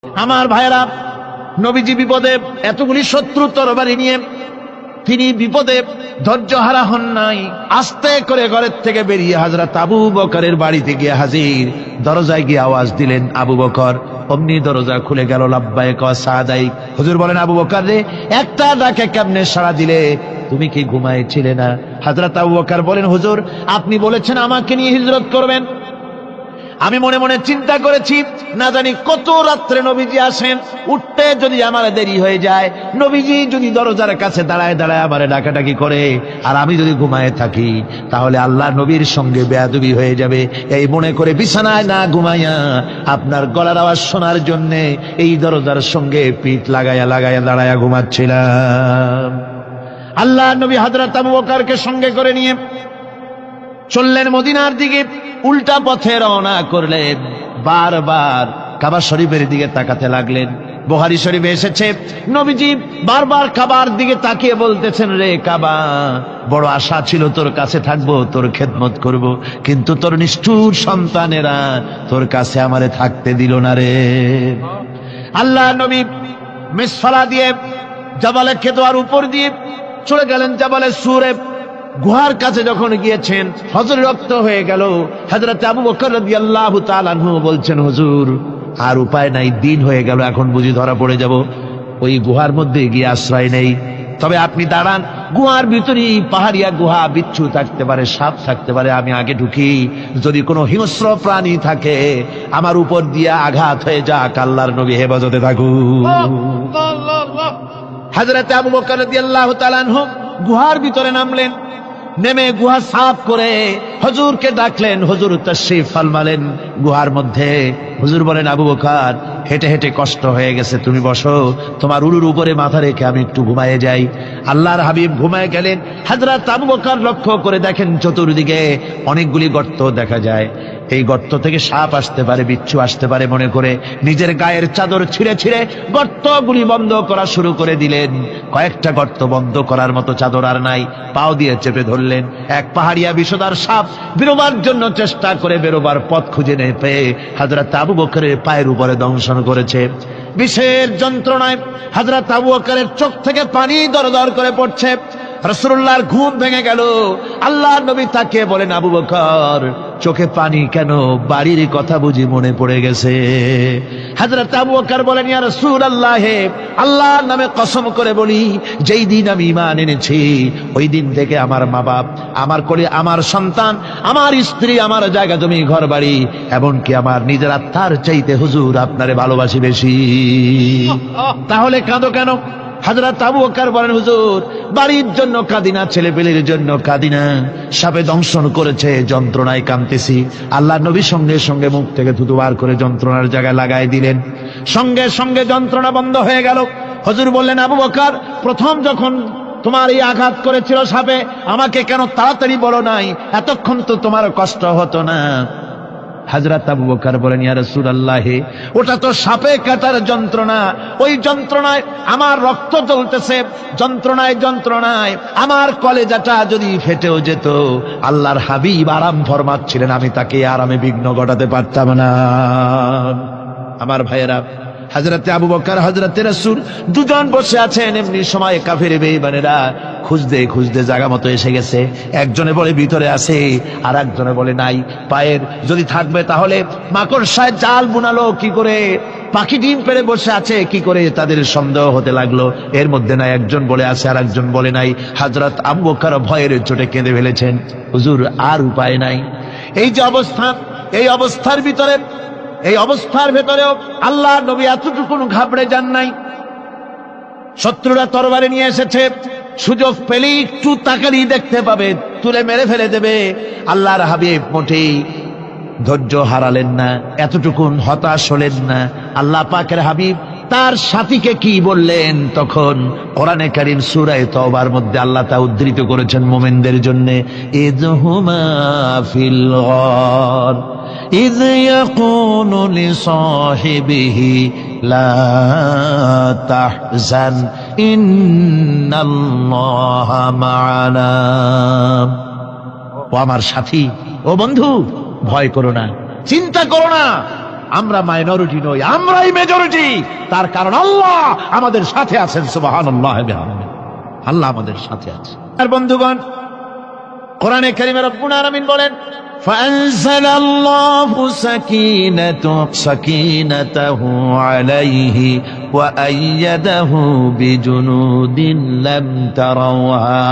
আমার ভাইরা, নবীজি বিপদে, এতগুলি শত্রু তরবারি নিয়ে তিনি বিপদে ধৈর্য হারা হন নাই। আস্তে করে ঘরের থেকে বেরিয়ে হযরত আবু বকরের বাড়িতে গিয়ে হাজির। দরজায় গিয়ে আওয়াজ দিলেন, আবু বকর। অমনি দরজা খুলে গেল। লাব্বাইক ওয়া সাদাইক। হুজুর বলেন, আবু বকর রে, একটা ডাকে কেমনে সাড়া দিলে? তুমি কি ঘুমাইছিলে না? হযরত আবু বকর বলেন, হুজুর আপনি বলেছেন আমাকে নিয়ে হিজরত করবেন। আমি মনে মনে চিন্তা করেছি, না জানি কত রাত্রে নবীজি আসেন, উঠতে যদি আমার দেরি হয়ে যায়, নবীজি যদি দরজার কাছে দাঁড়ায় দাঁড়ায় আমার ডাকাডাকি করে, আর আমি যদি ঘুমায় থাকি, তাহলে আল্লাহ নবীর সঙ্গে বেয়াদবি হয়ে যাবে। এই মনে করে বিছানায় না ঘুমাইয়া আপনার গলার আওয়াজ শোনার জন্য এই দরজার সঙ্গে পিঠ লাগাইয়া লাগাইয়া দাঁড়াইয়া ঘুমাচ্ছিলাম। আল্লাহ নবী হযরত আবু বকরকে সঙ্গে করে নিয়ে চললেন মদিনার দিকে। উল্টা পথে রওনা করলেন। বারবার কাবা শরীফের দিকে তাকাতে লাগলেন। বুখারী শরীফে এসেছে, নবীজি বারবার কাবার দিকে তাকিয়ে বলতেছেন, রে কাবা, বড় আশা ছিল তোর কাছে থাকবো, তোর খেদমত করব, কিন্তু তোর নিষ্ঠুর সন্তানেরা তোর কাছে আমারে থাকতে দিল না রে। আল্লাহ নবী মিসফালা দিয়ে জাবালে কেদোয়ার উপর দিয়ে চলে গেলেন জাবালে সুরে। গুহার কাছে যখন গিয়েছেন, হযরত রক্ত হয়ে গেল। হযরত আবু বকর রাদিয়াল্লাহু তাআলা আনহু বলছেন, হুজুর আর উপায় নাই, দিন হয়ে গেল, এখন বুঝি ধরা পড়ে যাব, ওই গুহার মধ্যে গিয়ে আশ্রয় নেই। তবে আপনি দাঁড়ান, গুহার ভিতরেই পাহাড়িয়া গুহা, বিচ্ছু থাকতে পারে, সাপ থাকতে পারে, আমি আগে ঢুকি, যদি কোনো হিংস্র প্রাণী থাকে আমার উপর দিয়ে আঘাত হয়ে যাক, আল্লাহর নবী হেফাজতে থাকুক। হযরত আবু বকর রাদিয়াল্লাহু তাআলা আনহু গুহার ভিতরে নামলেন। নেমে গুহা সাফ করে হুজুরকে ডাকলেন। হুজুর তাশরীফ ফরমালেন গুহার মধ্যে। হুজুর বলেন, আবু বকর, হেঁটে হেঁটে কষ্ট হয়ে গেছে, তুমি বসো, তোমার উরুর উপরে মাথা রেখে আমি একটু ঘুমায়ে যাই। আল্লাহর হাবিব ঘুমায় গেলেন। হযরত আবু বকর লক্ষ্য করে দেখেন চতুর্দিকে অনেকগুলি গর্ত দেখা যায়। এই গর্ত থেকে সাপ আসতে পারে, বিচ্ছু আসতে পারে মনে করে নিজের গায়ের চাদর ছিঁড়ে ছিঁড়ে গর্তগুলি বন্ধ করা শুরু করে দিলেন। কয়েকটা গর্ত বন্ধ করার মতো চাদর আর নাই, পাও দিয়ে চেপে ধরলেন। এক পাহাড়িয়া বিষধর সাপ বেরোবার জন্য চেষ্টা করে বেরোবার পথ খুঁজে না পেয়ে হযরত আবু বকরের পায়ের উপরে দংশন করেছে। বিষের যন্ত্রণায় হযরত আবু বকরের চোখ থেকে পানি দরদর করে পড়ছে। রাসূলুল্লাহর ঘুম ভেঙে গেল। আল্লাহর নবী তাকে বলেন, আবু বকর, চোখে পানি কেন? বাড়ির কথা বুঝি মনে পড়ে গেছে? হযরত আবু বকর বলেন, ইয়া রাসূলুল্লাহ, আল্লাহর নামে কসম করে বলি, যেই দিন আমি ঈমান এনেছি ওই দিন থেকে আমার মা বাপ, আমার কোলে আমার সন্তান, আমার স্ত্রী, আমার জায়গা জমি ঘর বাড়ি, এমনকি আমার নিজের আত্মার চাইতে হুজুর আপনারে ভালোবাসি বেশি। তাহলে কাঁদো কেন? হযরত আবু বকর বলেন, হুজুর বাড়ির জন্য কাঁদিনা, ছেলেপেলের জন্য কাঁদিনা, সাপে দংশন করেছে, যন্ত্রণায় কাঁদতেছি। আল্লাহ নবী সঙ্গে সঙ্গে মুখ থেকে থুতু বার করে যন্ত্রণার জায়গায় লাগাই দিলেন। সঙ্গে সঙ্গে যন্ত্রণা বন্ধ হয়ে গেল। হুজুর বললেন, আবু বকর, প্রথম যখন তোমার এই আঘাত করেছিল সাপে, আমাকে কেন তাড়াতাড়ি বলো নাই? এতক্ষণ তো তোমার কষ্ট হতো না। হযরত আবু বকর বলেন, ইয়া রাসূলুল্লাহ, ওটা তো সাপে কাটার যন্ত্রণা, ওই যন্ত্রণায় আমার রক্ত জ্বলতেছে, যন্ত্রণায় যন্ত্রণায় আমার কলেজাটা যদি ফেটেও যেত, আল্লাহর হাবিব আরাম ফরমাচ্ছিলেন, আমি তাকে আরামে বিঘ্ন ঘটাতে পারতাম না। আমার ভাইয়েরা, হযরত আবু বকর, হযরত রাসূল দুজন বসে আছেন। এমনি সময় কাফের বেঈমানেরা খুঁজতে খুঁজতে জায়গা মতো এসে গেছে। একজনে বলে ভিতরে আছে, আর একজনে বলে নাই। পায়ের যদি থাকবে তাহলে মাকড়সায় জাল বুনালো কি করে, পাখি ডিম পেড়ে বসে আছে কি করে, তাদের সন্দেহ হতে লাগলো। এর মধ্যে নাই একজন বলে আছে আর একজন বলে নাই। হযরত আবু বকর ভয়ের চোটে কেঁদে ফেলেছেন, হুজুর আর উপায় নাই। এই যে অবস্থা, এই অবস্থার ভেতরেও আল্লাহ নবী এতটুকু ঘাবড়ে যান নাই। শত্রুরা তরবারি নিয়ে এসেছে, সুযোগ পেলেই একটু তাকালেই দেখতে পাবে, তুলে মেরে ফেলে দেবে। আল্লাহর হাবিব মোটেই ধৈর্য হারালেন না, এতটুকু হতাশ হলেন না। আল্লাহ পাকের হাবিব তার সাথীকে কি বললেন? তখন কোরআনে কারীম সূরা তাওবার মধ্যে আল্লাহ তা উদ্ধৃত করেছেন মুমিনদের জন্য, ইযহুমা ফিল গার ইয ইয়াকুলু লিসাহিবিহি লা তাহজান ইন্নাল্লাহা মা'ানা। ও আমার সাথী, ও বন্ধু, ভয় করো না, চিন্তা করো না, আমরা মাইনরিটি নই, আমরাই মেজরিটি। তার কারণ আল্লাহ আমাদের সাথে আছেন। সুবহানাল্লাহ, আল্লাহ আমাদের সাথে আছে। আর বন্ধুগণ, কোরআনে কারিমে রব্বুল আলামিন বলেন, فأنزل الله سكينته عليه وأيده بجنود لم تروها।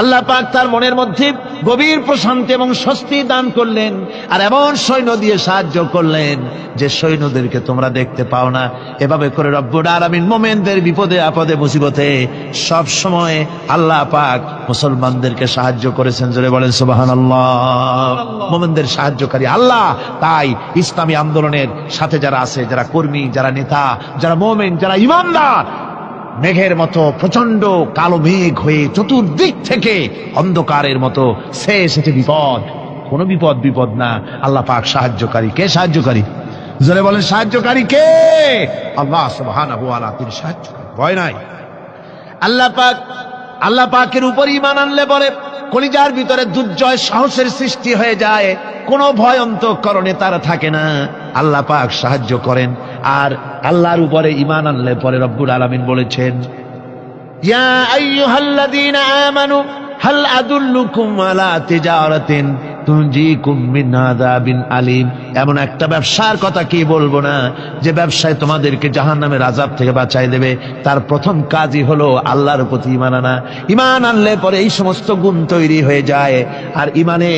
আল্লাহ পাক তার মনের মধ্যে গভীর প্রশান্তি এবং স্বস্তি দান করলেন, আর এমন সৈন্য দিয়ে সাহায্য করলেন যে সৈন্যদেরকে তোমরা দেখতে পাও না। এভাবে করে রব্বুল আলামিন মুমিনদের বিপদে আপদে মুসিবতে সব সময় আল্লাহ পাক মুসলমানদেরকে সাহায্য করেছেন। জোরে বলেন সুবহানাল্লাহ। মুমিনদের সাহায্যকারী আল্লাহ। তাই ইসলামী আন্দোলনের সাথে যারা আছে, যারা কর্মী, যারা নেতা, যারা মুমিন, যারা ঈমানদার, মেঘের মতো প্রচন্ড কালো মেঘ হয়ে চতুর্দিক থেকে অন্ধকারের মতো সে এসেছে বিপদ, কোন বিপদ না। আল্লাহ পাক সাহায্যকারী। কে সাহায্যকারী? জোরে বলেন, সাহায্যকারী কে? আল্লাহ সুবহানাহু ওয়া তাআলা, তিনি সাহায্যকারী, ভয় নাই। আল্লাহ পাকের উপর ঈমান আনলে পরে কলিজার ভিতরে দুর্জয় সাহসের সৃষ্টি হয়ে যায়, কোনো ভয় অন্তঃকরণে তার থাকে না। আল্লাহ পাক সাহায্য করেন। আর আল্লাহর উপরে ঈমান আনলে পরে রব্বুল আলামিন বলেছেন, ইয়া আইয়ুহাল্লাযীনা আমানু হাল আদুল্লুকুম আলা তিজারাতিন তুনজিকুম মিন আযাবিন আলীম। এমন একটা ব্যবসার কথা কি বলবো না যে ব্যবসায় তোমাদেরকে জাহান্নামের আযাব থেকে বাঁচাই দেবে। তার প্রথম কাজই হলো আল্লাহর প্রতি ঈমান আনা। ঈমান আনলে পরে এই সমস্ত গুণ তৈরি হয়ে যায়। আর ঈমানে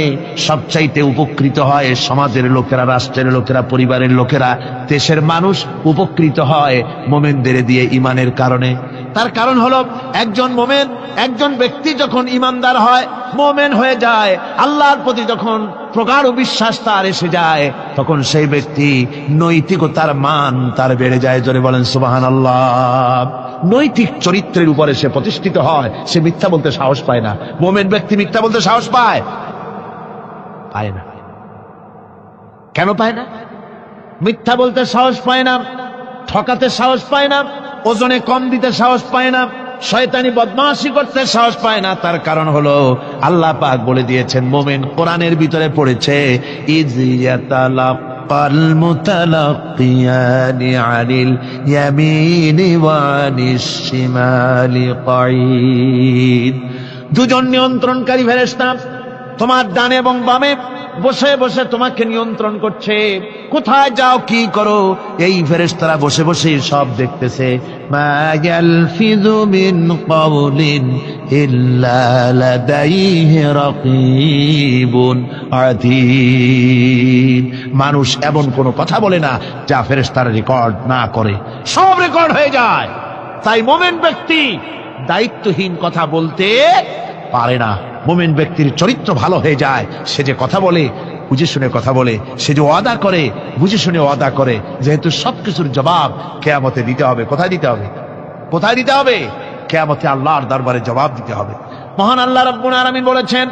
সবচাইতে উপকৃত হয় সমাজের লোকেরা, রাষ্ট্রের লোকেরা, পরিবারের লোকেরা, দেশের মানুষ উপকৃত হয় মুমিনদের দিয়ে ঈমানের কারণে। তার কারণ হলো একজন মুমিন, একজন ব্যক্তি যখন ঈমানদার হয়, মুমিন হয়ে যায়, আল্লাহর প্রতি যখন প্রগাঢ় বিশ্বাস তার এসে যায়, তখন সেই ব্যক্তি নৈতিকতার মান তার বেড়ে যায়। জোরে বলেন সুবহানাল্লাহ। নৈতিক চরিত্রের উপরে সে প্রতিষ্ঠিত হয়, সে মিথ্যা বলতে সাহস পায় না। মুমিন ব্যক্তি মিথ্যা বলতে সাহস পায় না। কেন পায় না? মিথ্যা বলতে সাহস পায় না, ঠকাতে সাহস পায় না, ওজনে কম দিতে সাহস পায় না, শয়তানি বদমাশি করতে সাহস পায় না। তার কারণ হলো আল্লাহ পাক বলে দিয়েছেন, মুমিন কোরআনের ভিতরে পড়েছে, ইয ইয়াতালাক্কাল মুতালাক্কিয়ানি আনিল ইয়ামিনি ওয়া আনিশ শিমালি কাঈদ। দুজন নিয়ন্ত্রণকারী ফেরেশতা তোমার ডানে এবং বামে বসে বসে তোমাকে নিয়ন্ত্রণ করছে। কোথায় যাও, কি করো, এই ফেরেশতারা বসে বসে সব দেখতেছে। মা ইয়ালফিযু মিন কাওলিন ইল্লা লাদাইহি রাকীবুন আতীদ। মানুষ এমন কোন কথা বলে না যা ফেরেশতারা রেকর্ড না করে, সব রেকর্ড হয়ে যায়। তাই মুমিন ব্যক্তি দায়িত্বহীন কথা বলতে পারে না। মুমিন ব্যক্তির চরিত্র ভালো হয়ে যায়। সে যে কথা বলে বুঝে শুনে কথা বলে, সে যে ওয়াদা করে বুঝে শুনে ওয়াদা করে। যেহেতু সবকিছুর জবাব কিয়ামতে দিতে হবে। কোথায় দিতে হবে? কোথায় দিতে হবে? কিয়ামতে আল্লাহর দরবারে জবাব দিতে হবে। মহান আল্লাহ রাব্বুল আলামিন বলেছেন,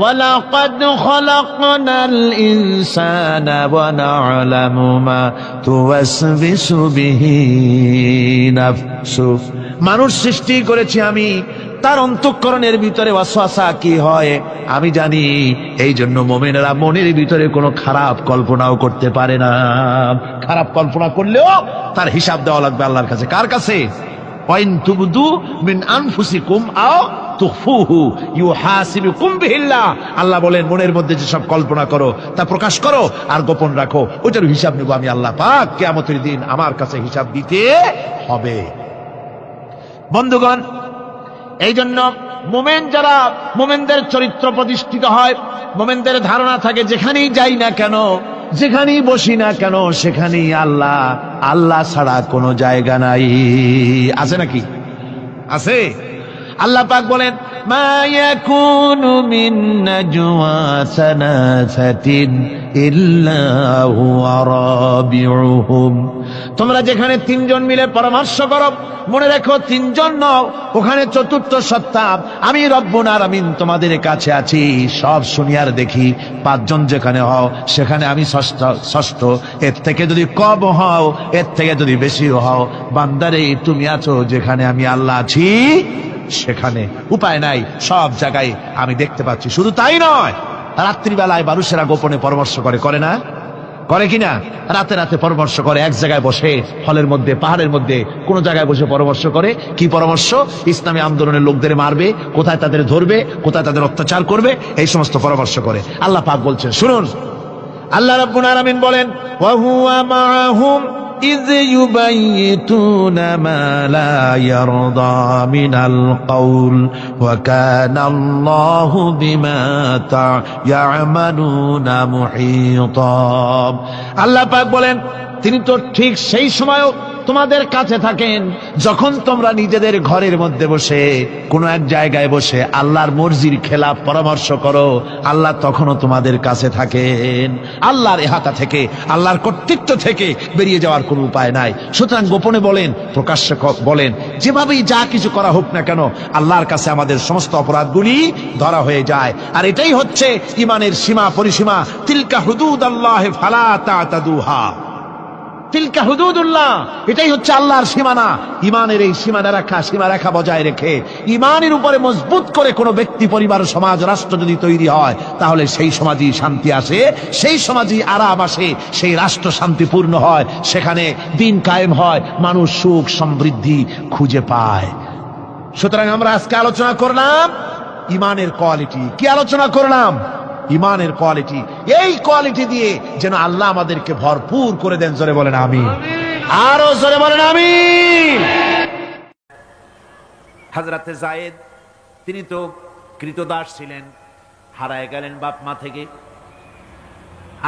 ওয়ালাকাদ খালাকনাল ইনসানা ওয়া না'লামু মা তুওয়াসবিসু বিহি নাফসু। মানুষ সৃষ্টি করেছি আমি, তার অন্তঃকরণের ভিতরে ওয়াসওয়াসা কি হয় আমি জানি। এই জন্য মুমিনেরা মনের ভিতরে কোনো খারাপ কল্পনাও করতে পারে না। খারাপ কল্পনা করলেও তার হিসাব দেওয়া লাগবে আল্লাহর কাছে। কার কাছে? ওয়াইন তুবদু মিন আনফুসিকুম আও তুখফুহু ইউহাসিবুকুম বিহিল্লাহ। আল্লাহ বলেন, মনের মধ্যে যে সব কল্পনা করো তা প্রকাশ করো আর গোপন রাখো, ওটার হিসাব নেব আমি আল্লাহ পাক। কিয়ামতের দিন আমার কাছে হিসাব দিতে হবে। বন্ধুগণ, এই জন্য মুমিন যারা, মুমিনদের চরিত্র প্রতিষ্ঠিত হয়, মুমিনদের ধারণা থাকে যেখানেই যাই না কেন, যেখানেই বসি না কেন, সেখানেই আল্লাহ, আল্লাহ ছাড়া কোনো জায়গা নাই। আছে নাকি? আছে। আল্লাহ পাক বলেন, মা ইয়াকুনু মিন নাজওয়া সালাসাতিন ইল্লা হুয়া রাবিউহুম। তোমরা যেখানে তিনজন মিলে পরামর্শ করো, মনে রেখো তিনজন নও, ওখানে চতুর্থ সত্তা আমি রব্বুল আলামিন তোমাদের কাছে আছি। সব শুনিয়ার দেখি। পাঁচজন যেখানে হও সেখানে আমি ষষ্ঠ। এর থেকে যদি কম হও, এর থেকে যদি বেশি হও, বান্দারে তুমি আছো যেখানে আমি আল্লাহ আছি সেখানে। উপায় নাই, সব জায়গায় আমি দেখতে পাচ্ছি। শুধু তাই নয়, রাত্রিবেলায় মানুষেরা গোপনে পরামর্শ করে না? করে কিনা? রাতে রাতে পরামর্শ করে, এক জায়গায় বসে, হলের মধ্যে, পাহাড়ের মধ্যে কোন জায়গায় বসে পরামর্শ করে। কি পরামর্শ? ইসলামী আন্দোলনের লোকদের মারবে, কোথায় তাদের ধরবে, কোথায় তাদের অত্যাচার করবে, এই সমস্ত পরামর্শ করে। আল্লাহ পাক বলছেন, শুনুন, আল্লাহ রাব্বুল আলামিন বলেন, ওয়া হুয়া মাআহুম ইয ইউবাইতুনা মা লা ইয়ারদা মিনাল কওল ওয়া কানা আল্লাহু বিমা তা'মালুনা মুহীতা। আল্লাহ পাক বলেন, তিনি তো ঠিক সেই সময়ও তোমাদের কাছে থাকেন যখন তোমরা নিজেদের ঘরের মধ্যে বসে কোন এক জায়গায় বসে আল্লাহর মর্জির খেলাফ পরামর্শ করো, আল্লাহ তখনও তোমাদের কাছে থাকেন। আল্লাহর ইহাতা থেকে, আল্লাহর কর্তৃত্ব থেকে বেরিয়ে যাওয়ার কোনো উপায় নাই। সুতরাং গোপনে বলেন, প্রকাশ্যে বলেন, যেভাবেই যা কিছু করা হোক না কেন, আল্লাহর কাছে আমাদের সমস্ত অপরাধগুলি ধরা হয়ে যায়। আর এটাই হচ্ছে ইমানের সীমা পরিসীমা। তিলকা হুদুদাল্লাহ ফালা তা'তাদুহা, তিলকা হুদুদুল্লাহ, এটাই হচ্ছে আল্লাহর সীমানা। ইমানের এই সীমারেখা বজায় রেখে ইমানের উপরে মজবুত করে কোনো ব্যক্তি, পরিবার, সমাজ, রাষ্ট্র যদি তৈরি হয়, তাহলে সেই সমাজই শান্তি আসে, সেই সমাজই আরাম আসে, সেই রাষ্ট্র শান্তিপূর্ণ হয়, সেখানে দিন কায়েম হয়, মানুষ সুখ সমৃদ্ধি খুঁজে পায়। সুতরাং আমরা আজকে আলোচনা করলাম ইমানের কোয়ালিটি। কি আলোচনা করলাম? ইমানের কোয়ালিটি। এই কোয়ালিটি দিয়ে যেন আল্লাহ আমাদেরকে ভরপুর করে দেন। জোরে বলেন আমিন, আরো জোরে বলেন আমিন। হযরতে যায়েদ, তিনি তো কৃতদাস ছিলেন, হারায় গেলেন বাপ মা থেকে।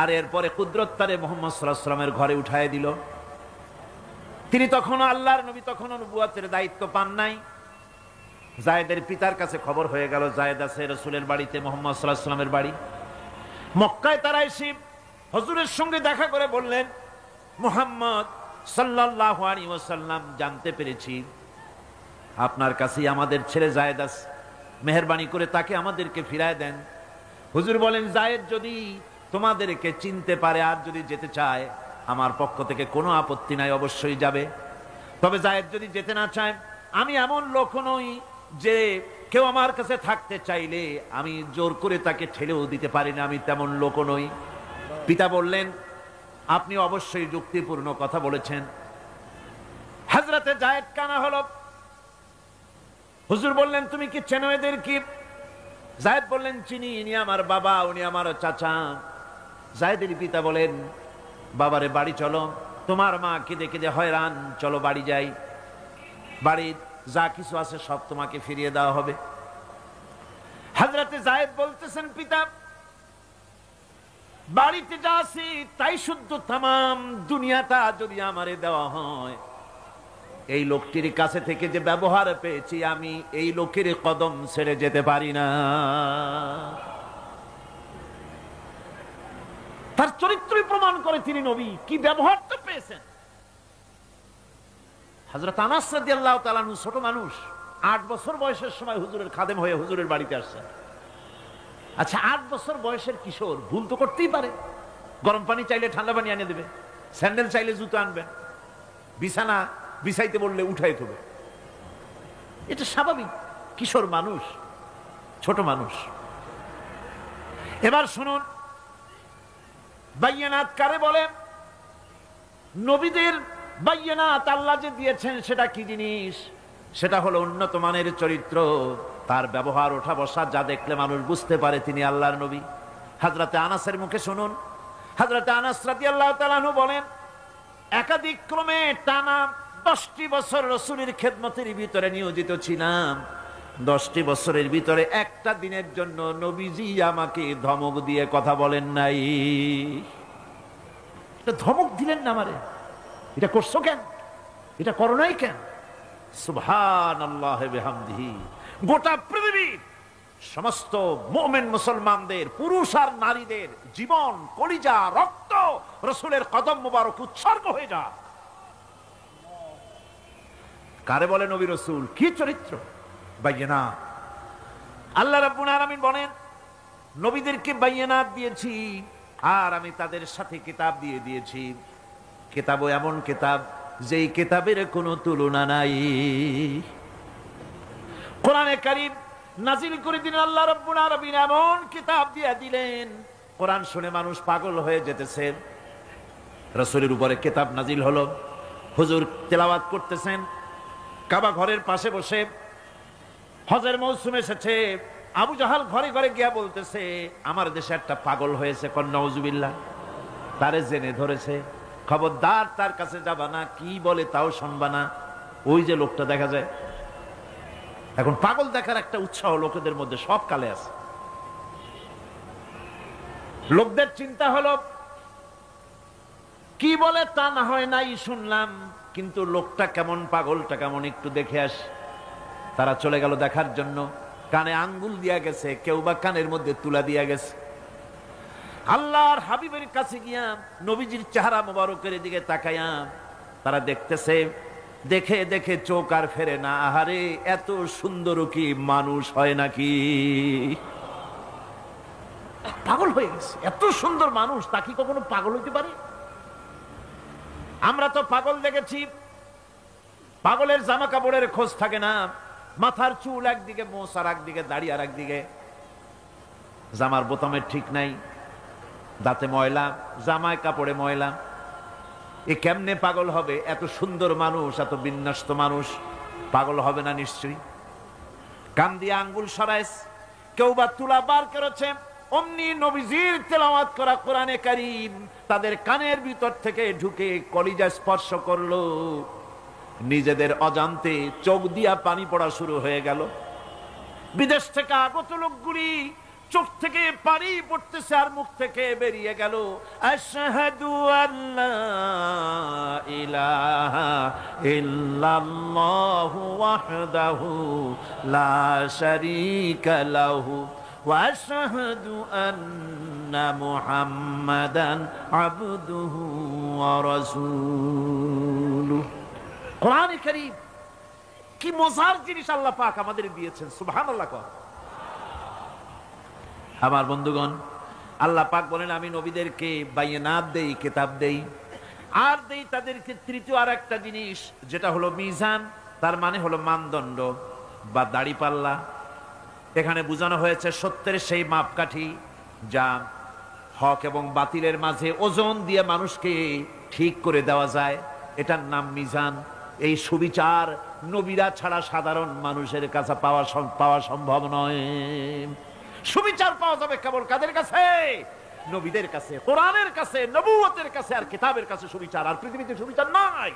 আর এরপরে কুদরত তারে মুহাম্মদ সাল্লাল্লাহু আলাইহি ওয়াসাল্লামের ঘরে উঠায় দিল। তিনি তখনও আল্লাহর নবী, তখনও নবুয়তের দায়িত্ব পান নাই। যায়েদের পিতার কাছে খবর হয়ে গেল যায়েদ আছে রাসূলের বাড়িতে, মুহাম্মদ সাল্লাল্লাহু আলাইহি ওয়াসাল্লামের বাড়ি মক্কায়। তারা এসে হুজুরের সঙ্গে দেখা করে বললেন, মুহাম্মদ সাল্লাল্লাহু আলাইহি ওয়াসাল্লাম, জানতে পেরেছি আপনার কাছেই আমাদের ছেলে যায়েদ আছে, মেহেরবানি করে তাকে আমাদেরকে ফিরায় দেন। হুজুর বলেন, যায়েদ যদি তোমাদেরকে চিনতে পারে আর যদি যেতে চায়, আমার পক্ষ থেকে কোনো আপত্তি নাই, অবশ্যই যাবে। তবে যায়েদ যদি যেতে না চায়, আমি এমন লোক নই যে কেউ আমার কাছে থাকতে চাইলে আমি জোর করে তাকে ঠেলেও দিতে পারি না, আমি তেমন লোক নই। পিতা বললেন, আপনি অবশ্যই যুক্তিপূর্ণ কথা বলেছেন। হযরতে যায়েদ কানা হলো। হুজুর বললেন, তুমি কি চেনো এদের? কি? যায়েদ বললেন, চিনি, ইনি আমার বাবা, উনি আমার চাচা। যায়েদের পিতা বলেন, বাবারে বাড়ি চলো, তোমার মা কেঁদে কেঁদে হয়রান, চলো বাড়ি যাই, বাড়ির যা কিছু আছে সব তোমাকে ফিরিয়ে দেওয়া হবে। হযরতে যায়েদ বলতেছেন, পিতা, বাড়িতে যা আছে তাই শুদ্ধ, তামাম দুনিয়াটা যদি আমারে দেওয়া হয়, এই লোকটির কাছে থেকে যে ব্যবহার পেয়েছি, আমি এই লোকের কদম ছেড়ে যেতে পারি না। তার চরিত্রই প্রমাণ করে তিনি নবী। কি ব্যবহারটা পেয়েছেন। হযরত আনাস রাদিয়াল্লাহু তাআলা আনহু ছোট মানুষ, 8 বছর বয়সের সময় হুজুরের খাদেম হয়ে হুজুরের বাড়িতে আসছেন। আচ্ছা, 8 বছর বয়সের কিশোর, ভুল তো করতেই পারে। গরম পানি চাইলে ঠান্ডা পানি এনে দেবে, স্যান্ডেল চাইলে জুতো আনবেন, বিছানা বিছাইতে বললে উঠাই দেবে, এটা স্বাভাবিক। কিশোর মানুষ, ছোট মানুষ। এবার শুনুন, বাইয়ানাত কারে বলে? নবীদের বাইয়ানাত আল্লাহ যে দিয়েছেন সেটা কি জিনিস? সেটা হলো উন্নত মানের চরিত্র, তার ব্যবহার, ওঠা বসা যা দেখলে মানুষ বুঝতে পারে তিনি আল্লাহর নবী। হযরতে আনাসের মুখে শুনুন। হযরতে আনাস রাদিয়াল্লাহু তাআলা আনহু বলেন, একাধিক ক্রমে টানা 10টি বছর রাসূলের খেদমতের ভিতরে নিয়োজিত ছিলাম। 10টি বছরের ভিতরে একটা দিনের জন্য নবীজি আমাকে ধমক দিয়ে কথা বলেন নাই। এটা ধমক দিলেন না আমারে, এটা করছো কেন, এটা করো নাই কেন? সুবহানাল্লাহ বিহামদিহি। গোটা পৃথিবীর সমস্ত মুমিন মুসলমানদের, পুরুষ আর নারীদের জীবন, কলিজা, রক্ত রাসূলের কদম মোবারক উৎসর্গ হয়ে যায়। কারে বলে নবী রাসূল? কি চরিত্র! বাইয়ানাত। আল্লাহ রাব্বুল আলামিন বলেন, নবীদেরকে বাইয়ানাত দিয়েছি আর আমি তাদের সাথে কিতাব দিয়ে দিয়েছি। কিতাবও এমন কিতাব যেই কিতাবের কোনো তুলনা নাই। কোরআনে কারীম নাজিল করে দিলেন আল্লাহ রাব্বুল আলামিন, এমন কিতাব দিয়ে দিলেন, কোরআন শুনে মানুষ পাগল হয়ে যেতেছে। রাসূলের উপরে কিতাব নাজিল হলো, হুজুর তেলাওয়াত করতেছেন কাবা ঘরের পাশে বসে। হজের মৌসুম এসেছে, আবু জাহাল ঘরে ঘরে গিয়া বলতেছে আমার দেশে একটা পাগল হয়েছে, নাউজুবিল্লাহ, তারে জেনে ধরেছে, খবরদার তার কাছে যাবা না, কি বলে তাও শুনবা না। ওই যে লোকটা দেখা যায় এখন, পাগল দেখার একটা উৎসাহ লোকেদের মধ্যে সব কালে আছে। লোকদের চিন্তা হলো কি বলে তা না হয় নাই শুনলাম, কিন্তু লোকটা কেমন, পাগলটা কেমন, একটু দেখে আস। তারা চলে গেল দেখার জন্য। কানে আঙ্গুল দিয়া গেছে, কেউ বা কানের মধ্যে তুলা দিয়া গেছে। আল্লাহর হাবিবের কাছে গিয়া নবীজির চেহারা মোবারকের দিকে তাকাইয়া তারা দেখতেছে, দেখে দেখে চোখ আর ফেরে না। আহারে, এত সুন্দর কি মানুষ হয় নাকি? পাগল হয়ে গেছে, এত সুন্দর মানুষ, তা কি কখনো পাগল হইতে পারে? আমরা তো পাগল দেখেছি, পাগলের জামা কাপড়ের খোঁজ থাকে না, মাথার চুল একদিকে, মোছ আর একদিকে, দাড়ি আর একদিকে, জামার বোতামের ঠিক নাই, দাঁতে ময়লা, জামায় কাপড়ে ময়লা। এ কেমনে পাগল হবে? এত সুন্দর মানুষ, এত বিন্যস্ত মানুষ, পাগল হবে না নিশ্চয়ই। কান দিয়ে আঙ্গুল সরাইস, কেউ বা তুলা বার করেছে, অমনি নবীজির তেলাওয়াত করা কোরআনে কারীম তাদের কানের ভিতর থেকে ঢুকে কলিজা স্পর্শ করলো। নিজেদের অজান্তে চোখ দিয়া পানি পড়া শুরু হয়ে গেল। বিদেশ থেকে আগত লোকগুলি চোখ থেকে পানি পড়তেছে আর মুখ থেকে বেরিয়ে গেল আশহাদু আল্লা ইলাহা ইল্লাল্লাহু ওয়াহদাহু লা শারীকা লাহু ওয়া আশহাদু আন্না মুহাম্মাদান আবদুহু ওয়া রাসূলুহু। কোরআনে কারীম কি মজার জিনিস আল্লাহ পাক আমাদের দিয়েছেন, সুবহানাল্লাহ। আমার বন্ধুগণ, আল্লাহ পাক বলেন আমি নবীদেরকে বায়নাত দেই, কিতাব দেই, আর দেই তাদেরকে তৃতীয় আর একটা জিনিস, যেটা হলো মিজান। তার মানে হলো মানদণ্ড বা দাড়িপাল্লা। এখানে বোঝানো হয়েছে সত্যের সেই মাপকাঠি যা হক এবং বাতিলের মাঝে ওজন দিয়ে মানুষকে ঠিক করে দেওয়া যায়, এটার নাম মিজান। এই সুবিচার নবীরা ছাড়া সাধারণ মানুষের কাছে পাওয়া সম্ভব নয়। সুবিচার পাওয়া যাবে কেবল কাদের কাছে? নবীদের কাছে, কোরআনের কাছে, নবুয়তের কাছে আর কিতাবের কাছে সুবিচার। আর পৃথিবীতে সুবিচার নাই।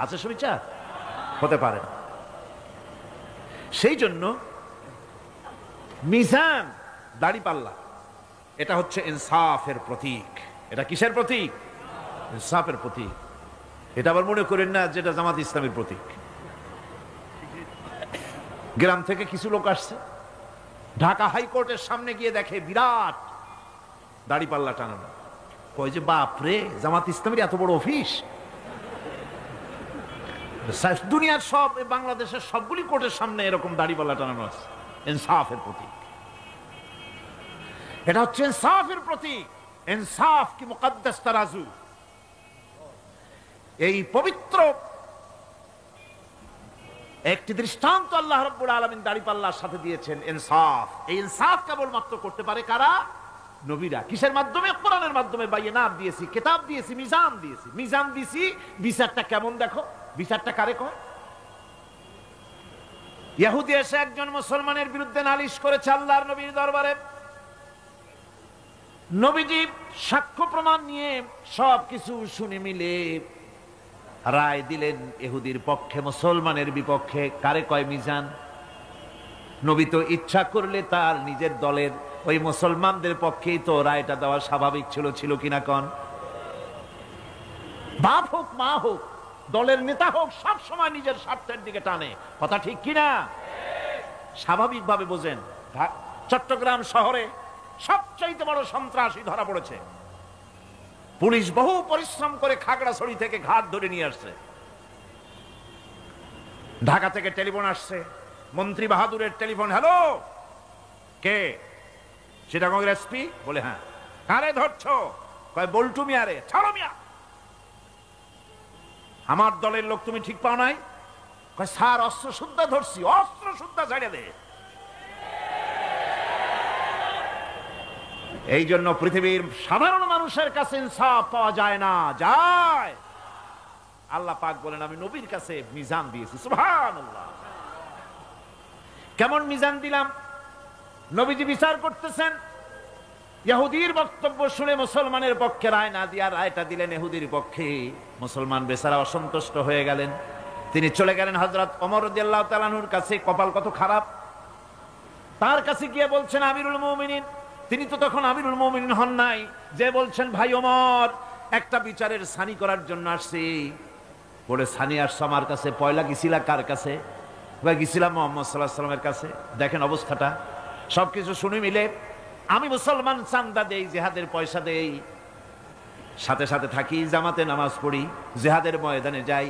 আছে সুবিচার? হতে পারে। সেই জন্য মিজান, দাড়িপাল্লা, এটা হচ্ছে ইনসাফের প্রতীক। এটা কিসের প্রতীক? ইনসাফের প্রতীক। এটা আবার মনে করেন না যেটা জামাত ইসলামের প্রতীক। গ্রাম থেকে কিছু লোক আসছে, ঢাকা হাইকোর্টের সামনে গিয়ে দেখে বিরাট দাড়িপাল্লা টানানো। কয় যে বাপরে, জামাত ইসলামের এত বড় অফিস! দুনিয়ার সব, বাংলাদেশের সবগুলি কোর্টের সামনে এরকম দাড়িপাল্লা টানানো আছে। ইনসাফের প্রতীক। এটা হচ্ছে ইনসাফের প্রতীক। ইনসাফ কি মুকদ্দাস তারাজু। এই পবিত্র একটি দৃষ্টান্ত আল্লাহ রাব্বুল আলামিন দাড়িপাল্লার সাথে দিয়েছেন, ইনসাফ। এই ইনসাফ কেবলমাত্র করতে পারে কারা? নবীরা। কিসের মাধ্যমে? কোরআনের মাধ্যমে। বায়নাত দিয়েছি, কিতাব দিয়েছি, মিজান দিয়েছি। মিজান দিয়েছি, বিচারটা কেমন দেখো। বিচারটা কারে কয়? ইহুদি এসে একজন মুসলমানের বিরুদ্ধে নালিশ করেছে আল্লাহর নবীর দরবারে। নবীজি সাক্ষ্য প্রমাণ নিয়ে সবকিছু শুনে মিলে রায় দিলেন ইহুদির পক্ষে, মুসলমানের বিপক্ষে। কারে কয় মিজান? নবী তো ইচ্ছা করলে তার নিজের দলের ওই মুসলমানদের পক্ষেই তো রায়টা দেওয়া স্বাভাবিক ছিল। ছিল কিনা কন? বাপ হোক, মা হোক, দলের নেতা হোক, সব সময় নিজের স্বার্থের দিকে টানে। কথা ঠিক কিনা? স্বাভাবিকভাবে বোঝেন। চট্টগ্রাম শহরে সবচাইতে বড় সন্ত্রাসী ধরা পড়েছে। পুলিশ বহু পরিশ্রম করে খাগড়াছড়ি থেকে ঘাট ধরে নিয়ে আসছে। ঢাকা থেকে টেলিফোন আসছে, মন্ত্রী বাহাদুরের টেলিফোন। হ্যালো, কে? চিটাগংয়ের এসপি? বলে হ্যাঁ। কারে ধরছো? কয় বল্টু মিয়ারে। ছাড়ো মিয়া, আমার দলের লোক তুমি ঠিক পাও নাই? কয় স্যার অস্ত্র শুদ্ধা ধরছি। অস্ত্র শুদ্ধা ছাড়িয়ে দে। এই জন্য পৃথিবীর সাধারণ মানুষের কাছে ইনসাফ পাওয়া যায় না, যায় আল্লাহ পাক বলেন আমি নবীর কাছে মিজান দিয়েছি। সুবহানাল্লাহ। কেমন মিজান দিলাম? নবীজি বিচার করতেছেন, ইহুদির বক্তব্য শুনে মুসলমানের পক্ষে রায় না দিয়া রায়টা দিলেন ইহুদির পক্ষে। মুসলমান বেচারা অসন্তুষ্ট হয়ে গেলেন, তিনি চলে গেলেন হযরত ওমর রাদিয়াল্লাহু তাআলা আনহুর কাছে। কপাল কত খারাপ, তার কাছে গিয়ে বলছেন আমিরুল মুমিনিন, তিনি তো তখন আমিরুল মুমিনিন হন নাই, যে বলছেন ভাই ওমর একটা বিচারের সানি করার জন্য আসছি। বলে সানি আসছো আমার কাছে, পয়লা গেছিলা কার কাছে? গেছিলাম মুহাম্মদ সাল্লাল্লাহু আলাইহি ওয়াসাল্লামের কাছে। দেখেন অবস্থাটা, সবকিছু শুনে মিলে আমি মুসলমান, চান্দা দেই, জিহাদের পয়সা দেই, সাথে সাথে থাকি, জামাতে নামাজ পড়ি, জিহাদের ময়দানে যাই।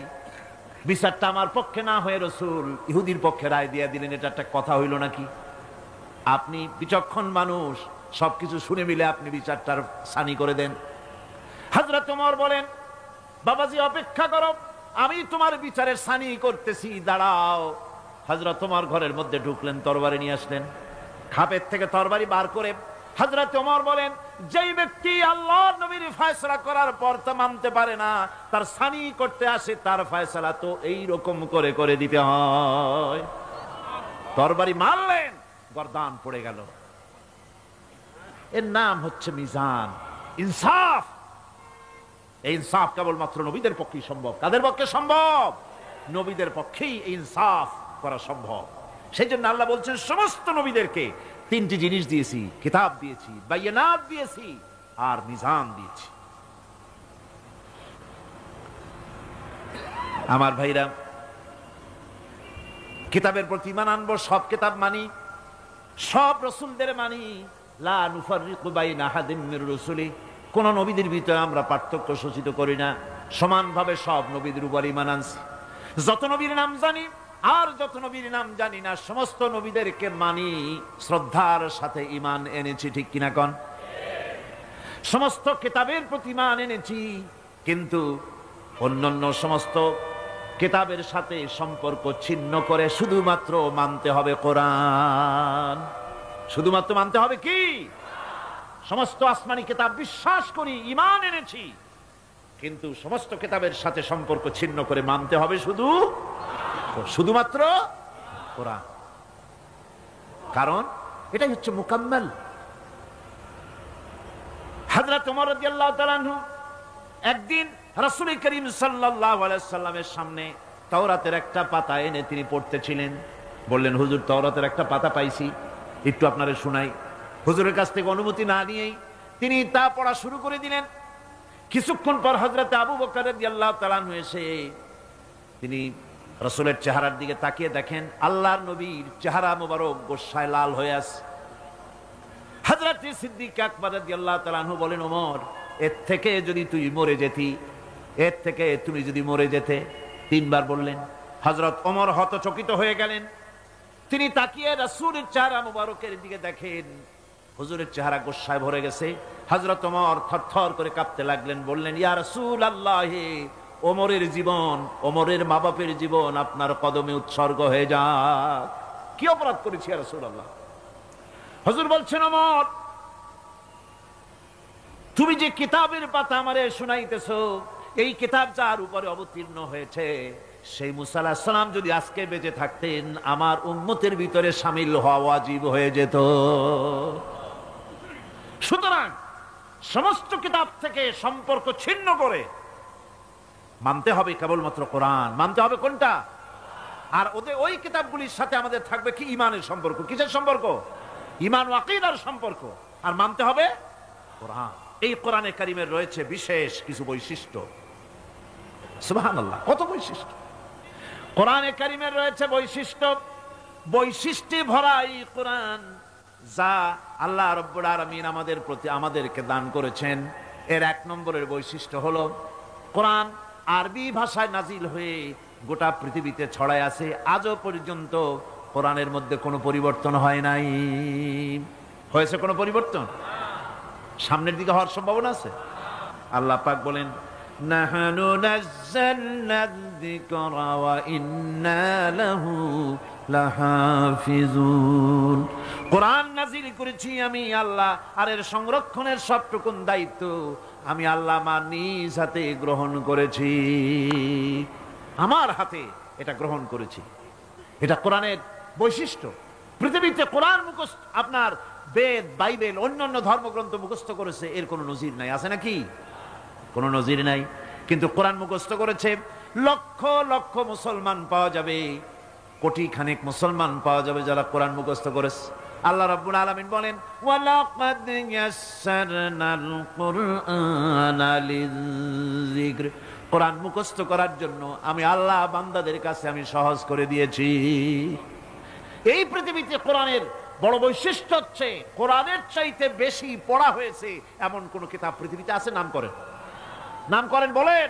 বিচারটা আমার পক্ষে না হয়ে রাসূল ইহুদির পক্ষে রায় দিয়ে দিলেন, এটা একটা কথা হইল নাকি? আপনি বিচক্ষণ মানুষ, সবকিছু শুনে মিলে আপনি বিচারটার সানি করে দেন। হযরত ওমর বলেন বাবাজি অপেক্ষা করো, আমি তোমার বিচারের সানি করতেছি, দাঁড়াও। হযরত ওমর ঘরের মধ্যে ঢুকলেন, তরবারি নিয়ে আসলেন, খাপের থেকে তরবারি বার করে হযরত ওমর বলেন যেই ব্যক্তি আল্লাহর নবীর ফয়সালা করার পর তা মানতে পারে না, তার সানি করতে আসে, তার ফয়সালা তো এই রকম করে করে দিতে হয়। তরবারি মারলেন, গর্দান পড়ে গেল। এর নাম হচ্ছে মিজান, ইনসাফ। এই ইনসাফ কেবলমাত্র নবীদের পক্ষেই সম্ভব। কাদের পক্ষে সম্ভব? নবীদের পক্ষেই ইনসাফ করা সম্ভব। সেই জন্য আল্লাহ বলছেন সমস্ত নবীদেরকে তিনটি জিনিস দিয়েছি, কিতাব দিয়েছি, বায়নাত দিয়েছি, আর মিজান দিয়েছি। আমার ভাইরা, কিতাবের প্রতি ঈমান আনবো, সব কিতাব মানি, সব রাসূলদের মানি। লা নুফাররিকু বাইনা আহাদিন মির রুসুলি, কোন নবীদের ভিতরে আমরা পার্থক্য সূচিত করি না, সমানভাবে সব নবীদের উপর ঈমান আনছি। যত নবীর নাম জানি আর যত নবীর নাম জানি না, সমস্ত নবীদেরকে মানি, শ্রদ্ধার সাথে ঈমান এনেছি। ঠিক কিনা কোন? সমস্ত কিতাবের প্রতি ঈমান এনেছি, কিন্তু অন্যান্য সমস্ত কিতাবের সাথে সম্পর্ক ছিন্ন করে শুধুমাত্র মানতে হবে কোরআন। শুধুমাত্র মানতে হবে কি? সমস্ত আসমানি কিতাব বিশ্বাস করি, ঈমান এনেছি, কিন্তু সমস্ত কিতাবের সাথে সম্পর্ক ছিন্ন করে মানতে হবে শুধুমাত্র কোরআন। কারণ এটাই হচ্ছে মুকাম্মাল। হযরত ওমর রাদিয়াল্লাহু তাআলা আনহু একদিন রাসূল করিম সাল্লাল্লাহু আলাইহি সাল্লামের সামনে তাওরাতের একটা পাতা এনে তিনি পড়তেছিলেন। বললেন হুজুর তাওরাতের একটা পাতা পাইছি, একটু আপনারে শোনাই। হুজুরের কাছ থেকে অনুমতি না নিয়েই তিনি তা পড়া শুরু করে দিলেন। কিছুক্ষণ পর হযরত আবু বকর রাদিয়াল্লাহু তাআলা আনহু এসে তিনি রাসূলের চেহারার দিকে তাকিয়ে দেখেন আল্লাহর নবীর চেহারা মোবারক গোসায় লাল হয়ে আছে। হযরত সিদ্দিক আকবর রাদিয়াল্লাহু তাআলা আনহু বলেন ওমর, এর থেকে যদি তুই মরে যেতি, এর থেকে তুমি যদি মরে যেতে, তিনবার বললেন। হযরত ওমর হতচকিত হয়ে গেলেন। তিনি তাকিয়ে রাসূলের চেহারা মোবারকের দিকে দেখেন, হুজুরের চেহারা গোসায় ভরে গেছে। হযরত ওমর থরথর করে কাঁপতে লাগলেন, বললেন ইয়া রাসূলুল্লাহ, ওমরের জীবন, ওমরের মা বাপের জীবন আপনার কদমে উৎসর্গ হয়ে যাক। কি অপরাধ করেছি ইয়া রাসূলুল্লাহ? হুজুর বলছেন ওমর, তুমি যে কিতাবের পাতা আমারে শুনাইতেছো, এই কিতাব যার উপরে অবতীর্ণ হয়েছে সেই মুসা আলাইহিস সালাম যদি আজকে বেঁচে থাকতেন, আমার উম্মতের ভিতরে শামিল হওয়া ওয়াজিব হয়ে যেত। সুতরাং সমস্ত কিতাব থেকে সম্পর্ক ছিন্ন করে মানতে হবে কেবলমাত্র কোরআন। মানতে হবে কোনটা? আর ওই কিতাবগুলির সাথে আমাদের থাকবে কি? ঈমানের সম্পর্ক। কিসের সম্পর্ক? ঈমান ও আকীদার সম্পর্ক। আর মানতে হবে কোরআন। এই কোরআনে কারীমের রয়েছে বিশেষ কিছু বৈশিষ্ট্য। সুবহানাল্লাহ, কত বৈশিষ্ট্য! কোরআনে কারীমের রয়েছে বৈশিষ্ট্যে ভরা এই কোরআন, যা আল্লাহ রাব্বুল আলামিন আমাদেরকে দান করেছেন। এর এক নম্বরের বৈশিষ্ট্য হলো কোরআন আরবি ভাষায় নাজিল হয়ে গোটা পৃথিবীতে ছড়ায় আছে। আজও পর্যন্ত কোরআনের মধ্যে কোনো পরিবর্তন হয় নাই। হয়েছে কোনো পরিবর্তন? সামনের দিকে হওয়ার সম্ভাবনা আছে? আল্লাহ পাক বলেন নাহনু নাযালনা যিকরা ওয়া ইন্না লাহু লাহাফিজুন। কোরআন নাযিল করেছি আমি আল্লাহ, আর এর সংরক্ষণের সবটুকুন দায়িত্ব আমি আল্লাহ আমার নিজ হাতে গ্রহণ করেছি, আমার হাতে এটা গ্রহণ করেছি। এটা কোরআনের বৈশিষ্ট্য। পৃথিবীতে কোরআন মুখস্থ, আপনার বেদ, বাইবেল, অন্যান্য ধর্মগ্রন্থ মুখস্থ করেছে, এর কোনো নজির নাই। আছে নাকি? কোনো নজির নাই। কিন্তু কোরআন মুখস্থ করেছে লক্ষ লক্ষ মুসলমান পাওয়া যাবে, কোটি খানেক মুসলমান পাওয়া যাবে যারা কোরআন মুখস্থ করেছে। আল্লাহ রাব্বুল আলামিন বলেন, ওয়ালাকাদ ইয়াসসারনাল কুরআনা লিযিকর, কোরআন মুখস্থ করার জন্য আমি আল্লাহ বান্দাদের কাছে আমি সহজ করে দিয়েছি। এই পৃথিবীতে কোরআনের বড় বৈশিষ্ট্য হচ্ছে কোরআনের চাইতে বেশি পড়া হয়েছে এমন কোন কিতাব পৃথিবীতে আছে? নাম করেন, নাম করেন, বলেন।